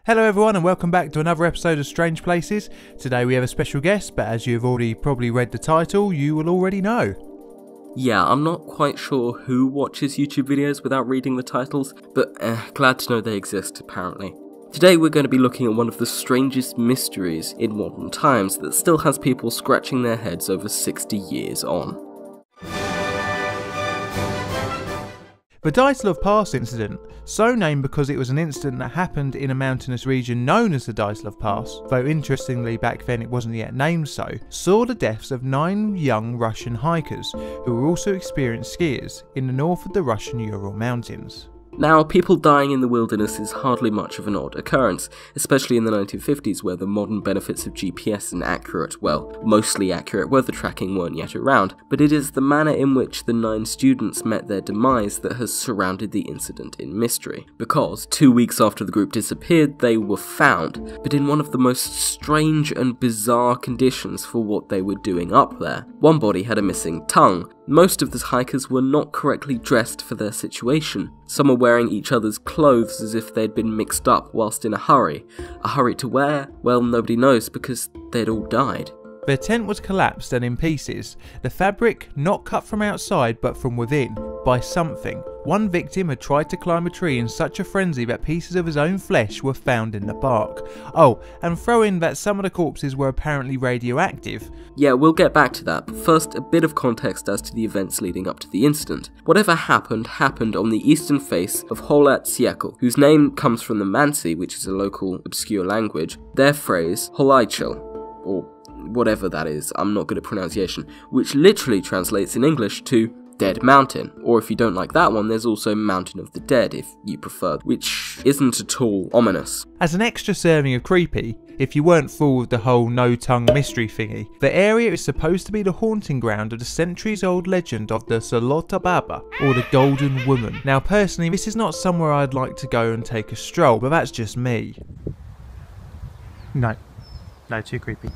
Hello everyone and welcome back to another episode of Strange Places. Today we have a special guest, but as you've already probably read the title, you will already know. Yeah, I'm not quite sure who watches YouTube videos without reading the titles, but glad to know they exist apparently. Today we're going to be looking at one of the strangest mysteries in modern times that still has people scratching their heads over 60 years on. The Dyatlov Pass Incident, so named because it was an incident that happened in a mountainous region known as the Dyatlov Pass, though interestingly back then it wasn't yet named so, saw the deaths of 9 young Russian hikers who were also experienced skiers in the north of the Russian Ural mountains. Now, people dying in the wilderness is hardly much of an odd occurrence, especially in the 1950s where the modern benefits of GPS and accurate, well, mostly accurate weather tracking weren't yet around, but it is the manner in which the 9 students met their demise that has surrounded the incident in mystery. Because 2 weeks after the group disappeared, they were found, but in one of the most strange and bizarre conditions for what they were doing up there. One body had a missing tongue. Most of the hikers were not correctly dressed for their situation. Some were wearing each other's clothes as if they'd been mixed up whilst in a hurry. A hurry to where? Well, nobody knows because they'd all died. Their tent was collapsed and in pieces, the fabric not cut from outside but from within, by something. One victim had tried to climb a tree in such a frenzy that pieces of his own flesh were found in the bark. Oh, and throw in that some of the corpses were apparently radioactive. Yeah, we'll get back to that, but first a bit of context as to the events leading up to the incident. Whatever happened on the eastern face of Holat Siekl, whose name comes from the Mansi, which is a local obscure language, their phrase, Holaichel, or whatever that is, I'm not good at pronunciation, which literally translates in English to Dead Mountain, or if you don't like that one, there's also Mountain of the Dead if you prefer, which isn't at all ominous. As an extra serving of creepy, if you weren't fooled with the whole no-tongue mystery thingy, the area is supposed to be the haunting ground of the centuries-old legend of the Zolota Baba, or the Golden Woman. Now personally, this is not somewhere I'd like to go and take a stroll, but that's just me. No, too creepy.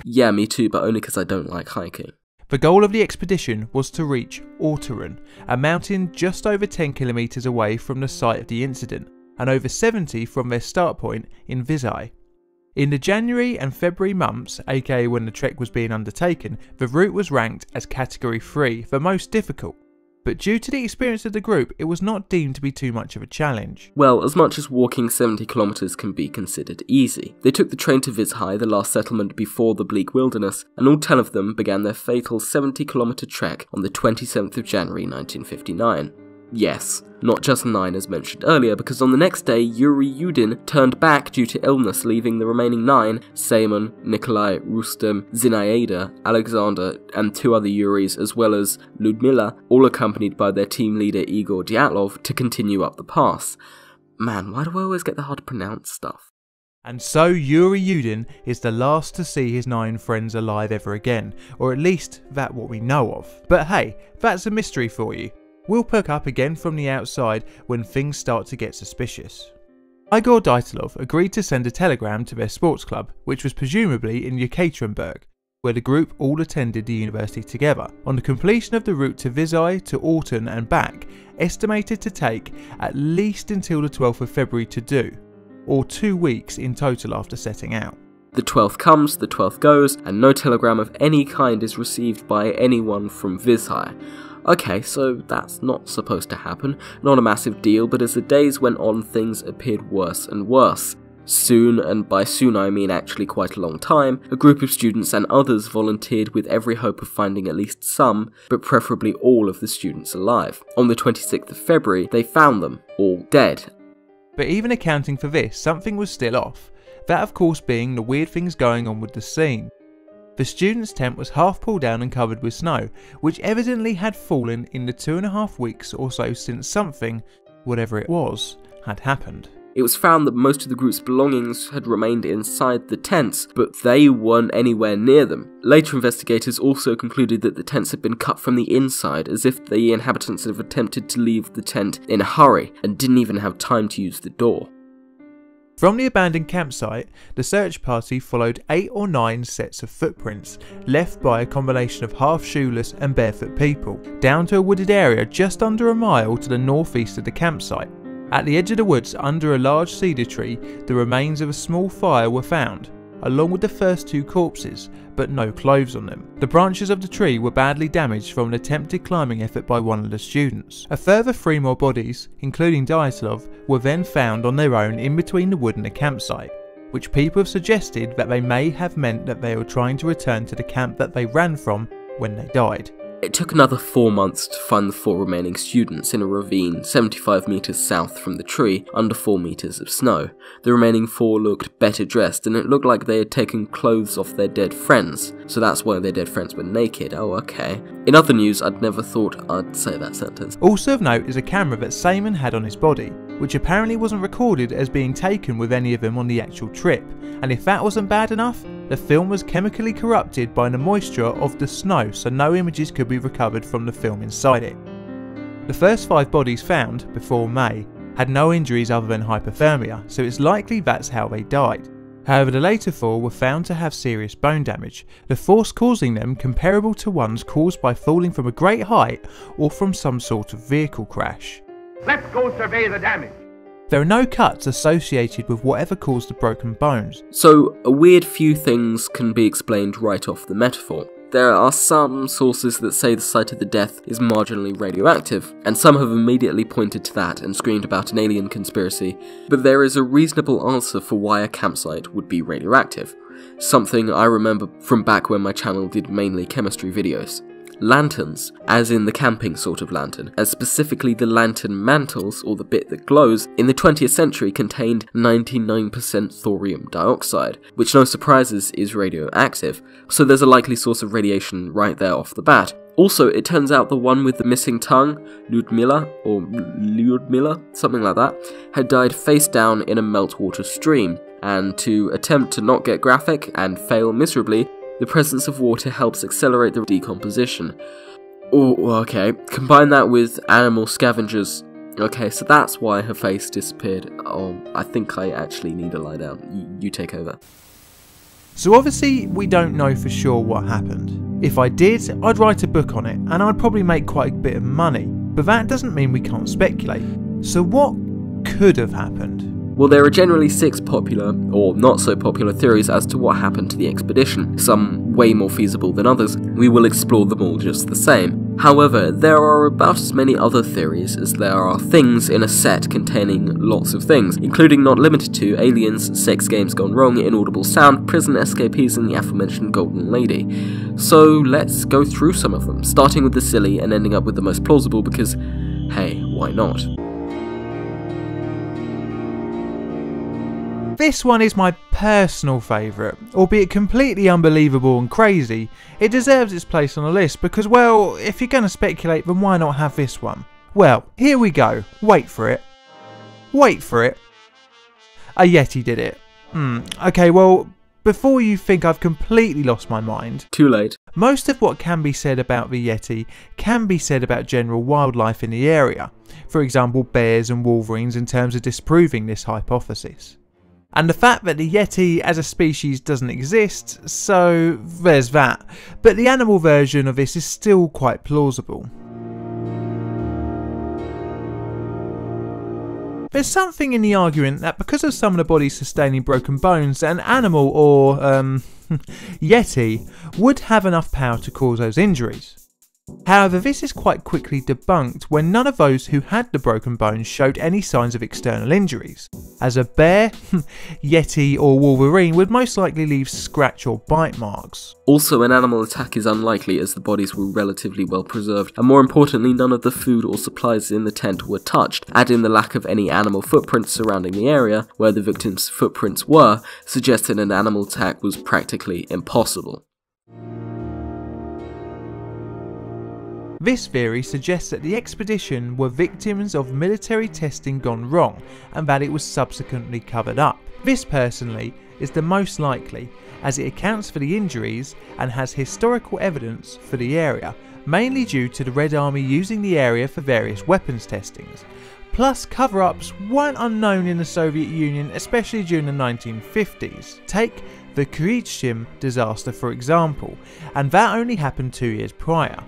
Yeah, me too, but only because I don't like hiking. The goal of the expedition was to reach Ortaran, a mountain just over 10 kilometres away from the site of the incident, and over 70 from their start point in Vizhai. In the January and February months, aka when the trek was being undertaken, the route was ranked as Category 3, the most difficult. But due to the experience of the group, it was not deemed to be too much of a challenge. Well, as much as walking 70 kilometres can be considered easy. They took the train to Vizhai, the last settlement before the bleak wilderness, and all 10 of them began their fatal 70-kilometre trek on the 27th of January 1959. Yes, not just 9 as mentioned earlier, because on the next day, Yuri Yudin turned back due to illness, leaving the remaining 9, Seymon, Nikolai, Rustem, Zinaida, Alexander, and 2 other Yuris, as well as Ludmila, all accompanied by their team leader Igor Dyatlov, to continue up the pass. Man, why do I always get the hard to pronounce stuff? And so Yuri Yudin is the last to see his 9 friends alive ever again, or at least that what we know of. But hey, that's a mystery for you. We'll pick up again from the outside when things start to get suspicious. Igor Dyatlov agreed to send a telegram to their sports club, which was presumably in Yekaterinburg, where the group all attended the university together, on the completion of the route to Vizhai to Orton and back, estimated to take at least until the 12th of February to do, or 2 weeks in total after setting out. The 12th comes, the 12th goes, and no telegram of any kind is received by anyone from Vizhai. Okay, so that's not supposed to happen, not a massive deal, but as the days went on things appeared worse and worse. Soon, and by soon I mean actually quite a long time, a group of students and others volunteered with every hope of finding at least some, but preferably all of the students alive. On the 26th of February, they found them, all dead. But even accounting for this, something was still off, that of course being the weird things going on with the scene. The students' tent was half pulled down and covered with snow, which evidently had fallen in the 2.5 weeks or so since something, whatever it was, had happened. It was found that most of the group's belongings had remained inside the tents, but they weren't anywhere near them. Later investigators also concluded that the tents had been cut from the inside, as if the inhabitants had attempted to leave the tent in a hurry and didn't even have time to use the door. From the abandoned campsite, the search party followed 8 or 9 sets of footprints, left by a combination of half-shoeless and barefoot people, down to a wooded area just under a mile to the northeast of the campsite. At the edge of the woods, under a large cedar tree, the remains of a small fire were found, along with the first 2 corpses, but no clothes on them. The branches of the tree were badly damaged from an attempted climbing effort by one of the students. A further 3 more bodies, including Dyatlov, were then found on their own in between the wood and the campsite, which people have suggested that they may have meant that they were trying to return to the camp that they ran from when they died. It took another 4 months to find the 4 remaining students in a ravine 75 metres south from the tree under 4 metres of snow. The remaining 4 looked better dressed, and it looked like they had taken clothes off their dead friends, so that's why their dead friends were naked. Oh, okay. In other news, I'd never thought I'd say that sentence. Also of note is a camera that Simon had on his body, which apparently wasn't recorded as being taken with any of them on the actual trip, and if that wasn't bad enough, the film was chemically corrupted by the moisture of the snow, so no images could be recovered from the film inside it. The first 5 bodies found, before May, had no injuries other than hypothermia, so it's likely that's how they died. However, the later 4 were found to have serious bone damage, the force causing them comparable to ones caused by falling from a great height or from some sort of vehicle crash. Let's go survey the damage. There are no cuts associated with whatever caused the broken bones. So, a weird few things can be explained right off the metaphor. There are some sources that say the site of the death is marginally radioactive, and some have immediately pointed to that and screamed about an alien conspiracy, but there is a reasonable answer for why a campsite would be radioactive. Something I remember from back when my channel did mainly chemistry videos. Lanterns, as in the camping sort of lantern, and specifically the lantern mantles, or the bit that glows, in the 20th century contained 99% thorium dioxide, which no surprises is radioactive, so there's a likely source of radiation right there off the bat. Also, it turns out the one with the missing tongue, Lyudmila, something like that, had died face down in a meltwater stream, and to attempt to not get graphic and fail miserably, the presence of water helps accelerate the decomposition. Oh, okay. Combine that with animal scavengers. Okay, so that's why her face disappeared. Oh, I think I actually need to lie down. You take over. So obviously, we don't know for sure what happened. If I did, I'd write a book on it, and I'd probably make quite a bit of money. But that doesn't mean we can't speculate. So what could have happened? Well, there are generally 6 popular, or not so popular, theories as to what happened to the expedition, some way more feasible than others. We will explore them all just the same. However, there are about as many other theories as there are things in a set containing lots of things, including not limited to aliens, sex games gone wrong, inaudible sound, prison escapees, and the aforementioned Golden Lady. So let's go through some of them, starting with the silly and ending up with the most plausible because, hey, why not? This one is my personal favourite, albeit completely unbelievable and crazy. It deserves its place on the list because, well, if you're going to speculate, then why not have this one? Well, here we go. Wait for it. Wait for it. A Yeti did it. Okay, well, before you think I've completely lost my mind... Too late. Most of what can be said about the Yeti can be said about general wildlife in the area. For example, bears and wolverines in terms of disproving this hypothesis. And the fact that the Yeti as a species doesn't exist, so there's that. But the animal version of this is still quite plausible. There's something in the argument that because of some of the bodies sustaining broken bones, an animal or, Yeti would have enough power to cause those injuries. However, this is quite quickly debunked when none of those who had the broken bones showed any signs of external injuries, as a bear, Yeti or Wolverine would most likely leave scratch or bite marks. Also, an animal attack is unlikely as the bodies were relatively well preserved, and more importantly, none of the food or supplies in the tent were touched. Add in the lack of any animal footprints surrounding the area where the victims' footprints were, suggesting an animal attack was practically impossible. This theory suggests that the expedition were victims of military testing gone wrong and that it was subsequently covered up. This personally is the most likely as it accounts for the injuries and has historical evidence for the area, mainly due to the Red Army using the area for various weapons testings. Plus, cover-ups weren't unknown in the Soviet Union, especially during the 1950s. Take the Krychim disaster for example, and that only happened 2 years prior.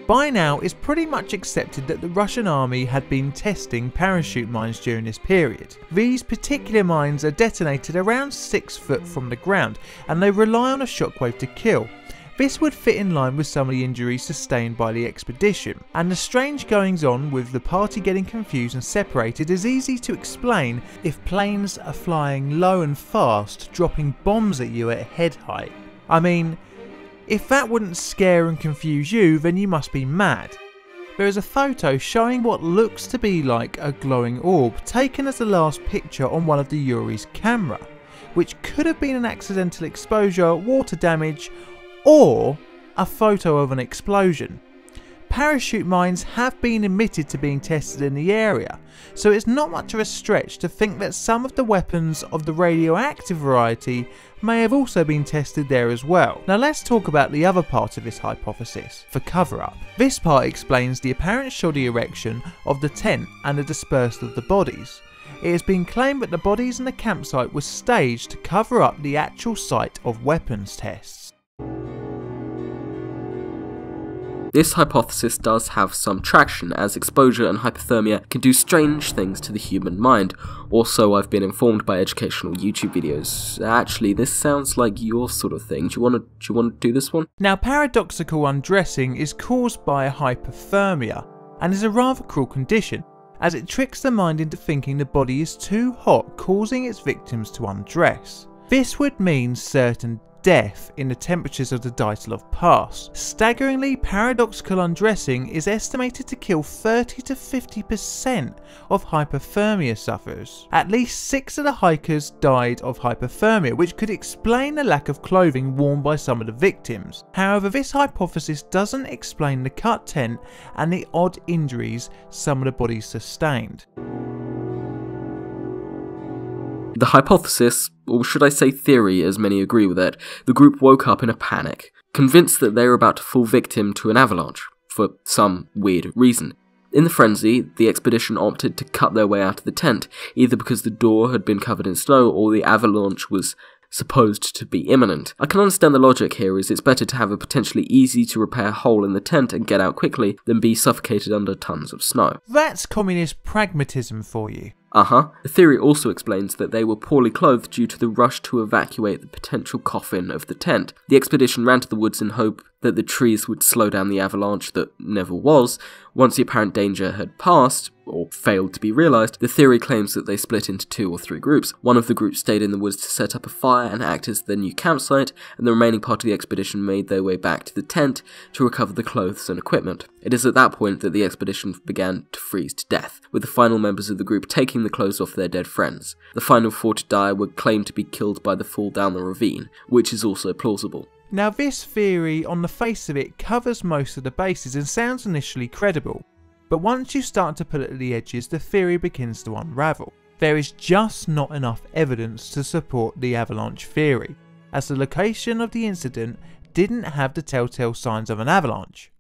By now, it's pretty much accepted that the Russian army had been testing parachute mines during this period. These particular mines are detonated around 6 foot from the ground, and they rely on a shockwave to kill. This would fit in line with some of the injuries sustained by the expedition, and the strange goings on with the party getting confused and separated is easy to explain if planes are flying low and fast, dropping bombs at you at head height. I mean, if that wouldn't scare and confuse you, then you must be mad. There is a photo showing what looks to be like a glowing orb taken as the last picture on one of the Yuri's camera, which could have been an accidental exposure, water damage, or a photo of an explosion. Parachute mines have been admitted to being tested in the area, so it's not much of a stretch to think that some of the weapons of the radioactive variety may have also been tested there as well. Now let's talk about the other part of this hypothesis, the cover-up. This part explains the apparent shoddy erection of the tent and the dispersal of the bodies. It has been claimed that the bodies in the campsite were staged to cover up the actual site of weapons tests. This hypothesis does have some traction, as exposure and hypothermia can do strange things to the human mind. Also, I've been informed by educational YouTube videos. Actually, this sounds like your sort of thing. Do you want to do this one? Now, paradoxical undressing is caused by hypothermia, and is a rather cruel condition, as it tricks the mind into thinking the body is too hot, causing its victims to undress. This would mean certain death in the temperatures of the Dyatlov Pass. Staggeringly, paradoxical undressing is estimated to kill 30 to 50% of hypothermia sufferers. At least 6 of the hikers died of hypothermia, which could explain the lack of clothing worn by some of the victims. However, this hypothesis doesn't explain the cut tent and the odd injuries some of the bodies sustained. The hypothesis, or should I say theory as many agree with it, the group woke up in a panic, convinced that they were about to fall victim to an avalanche, for some weird reason. In the frenzy, the expedition opted to cut their way out of the tent, either because the door had been covered in snow or the avalanche was supposed to be imminent. I can understand the logic here, as it's better to have a potentially easy to repair hole in the tent and get out quickly than be suffocated under tons of snow. That's communist pragmatism for you. The theory also explains that they were poorly clothed due to the rush to evacuate the potential coffin of the tent. The expedition ran to the woods in hope that the trees would slow down the avalanche that never was. Once the apparent danger had passed, or failed to be realised, the theory claims that they split into 2 or 3 groups. One of the groups stayed in the woods to set up a fire and act as their new campsite, and the remaining part of the expedition made their way back to the tent to recover the clothes and equipment. It is at that point that the expedition began to freeze to death, with the final members of the group taking the clothes off their dead friends. The final 4 to die were claimed to be killed by the fall down the ravine, which is also plausible. Now, this theory, on the face of it, covers most of the bases and sounds initially credible, but once you start to pull at the edges, the theory begins to unravel. There is just not enough evidence to support the avalanche theory, as the location of the incident didn't have the telltale signs of an avalanche.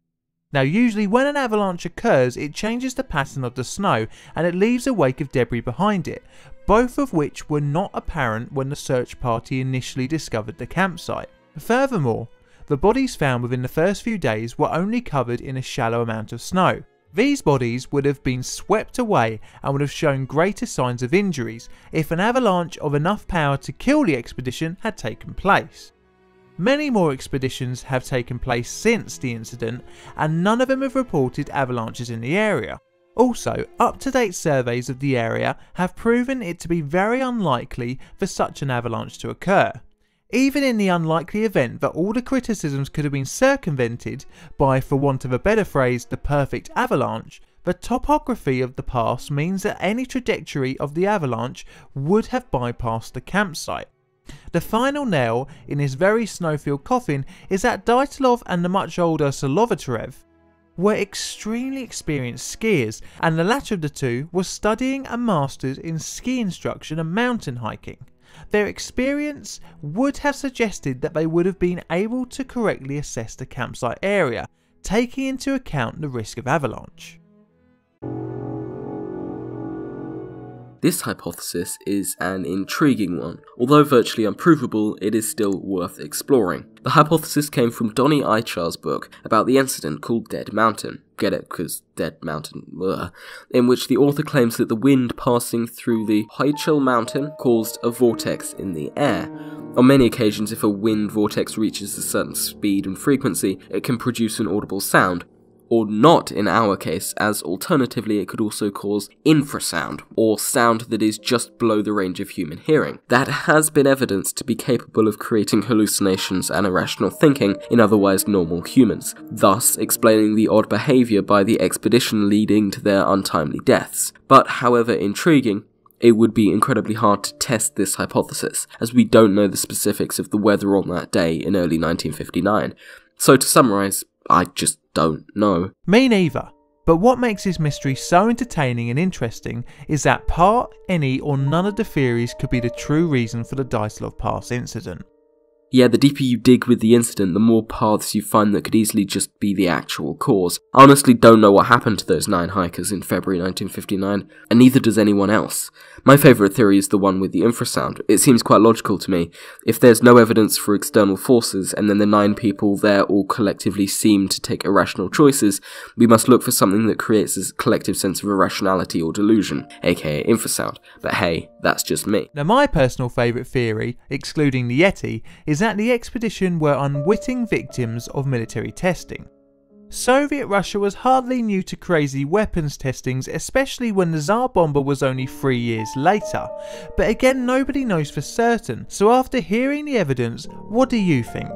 Now, usually when an avalanche occurs, it changes the pattern of the snow and it leaves a wake of debris behind it, both of which were not apparent when the search party initially discovered the campsite. Furthermore, the bodies found within the first few days were only covered in a shallow amount of snow. These bodies would have been swept away and would have shown greater signs of injuries if an avalanche of enough power to kill the expedition had taken place. Many more expeditions have taken place since the incident, and none of them have reported avalanches in the area. Also, up-to-date surveys of the area have proven it to be very unlikely for such an avalanche to occur. Even in the unlikely event that all the criticisms could have been circumvented by, for want of a better phrase, the perfect avalanche, the topography of the pass means that any trajectory of the avalanche would have bypassed the campsite. The final nail in this very snow-filled coffin is that Dyatlov and the much older Zepherus were extremely experienced skiers, and the latter of the two was studying a master's in ski instruction and mountain hiking. Their experience would have suggested that they would have been able to correctly assess the campsite area, taking into account the risk of avalanche. This hypothesis is an intriguing one. Although virtually unprovable, it is still worth exploring. The hypothesis came from Donny Eichar's book about the incident called Dead Mountain. Get it? Because Dead Mountain, in which the author claims that the wind passing through the Heichel mountain caused a vortex in the air. On many occasions, if a wind vortex reaches a certain speed and frequency, it can produce an audible sound. Or not in our case, as alternatively it could also cause infrasound, or sound that is just below the range of human hearing. That has been evidenced to be capable of creating hallucinations and irrational thinking in otherwise normal humans, thus explaining the odd behaviour by the expedition leading to their untimely deaths. But however intriguing, it would be incredibly hard to test this hypothesis, as we don't know the specifics of the weather on that day in early 1959. So to summarise, I just don't know. Me neither. But what makes this mystery so entertaining and interesting is that part, any or none of the theories could be the true reason for the Dyatlov Pass incident. Yeah, the deeper you dig with the incident, the more paths you find that could easily just be the actual cause. I honestly don't know what happened to those 9 hikers in February 1959, and neither does anyone else. My favourite theory is the one with the infrasound. It seems quite logical to me. If there's no evidence for external forces, and then the 9 people there all collectively seem to take irrational choices, we must look for something that creates a collective sense of irrationality or delusion, aka infrasound. But hey, that's just me. Now my personal favourite theory, excluding the Yeti, is that the expedition were unwitting victims of military testing. Soviet Russia was hardly new to crazy weapons testings, especially when the Tsar bomber was only 3 years later. But again, nobody knows for certain, so after hearing the evidence, what do you think?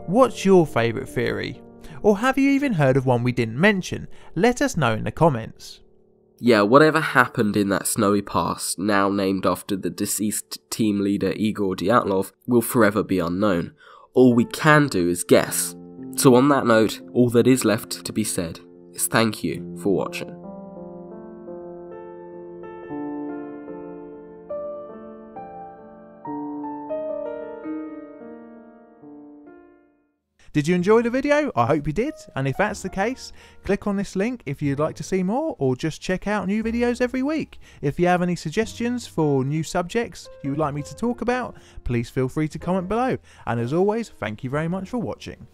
What's your favourite theory? Or have you even heard of one we didn't mention? Let us know in the comments. Yeah, whatever happened in that snowy pass, now named after the deceased team leader Igor Dyatlov, will forever be unknown. All we can do is guess. So on that note, all that is left to be said is thank you for watching. Did you enjoy the video? I hope you did, and if that's the case, click on this link if you'd like to see more, or just check out new videos every week. If you have any suggestions for new subjects you would like me to talk about, please feel free to comment below, and as always, thank you very much for watching.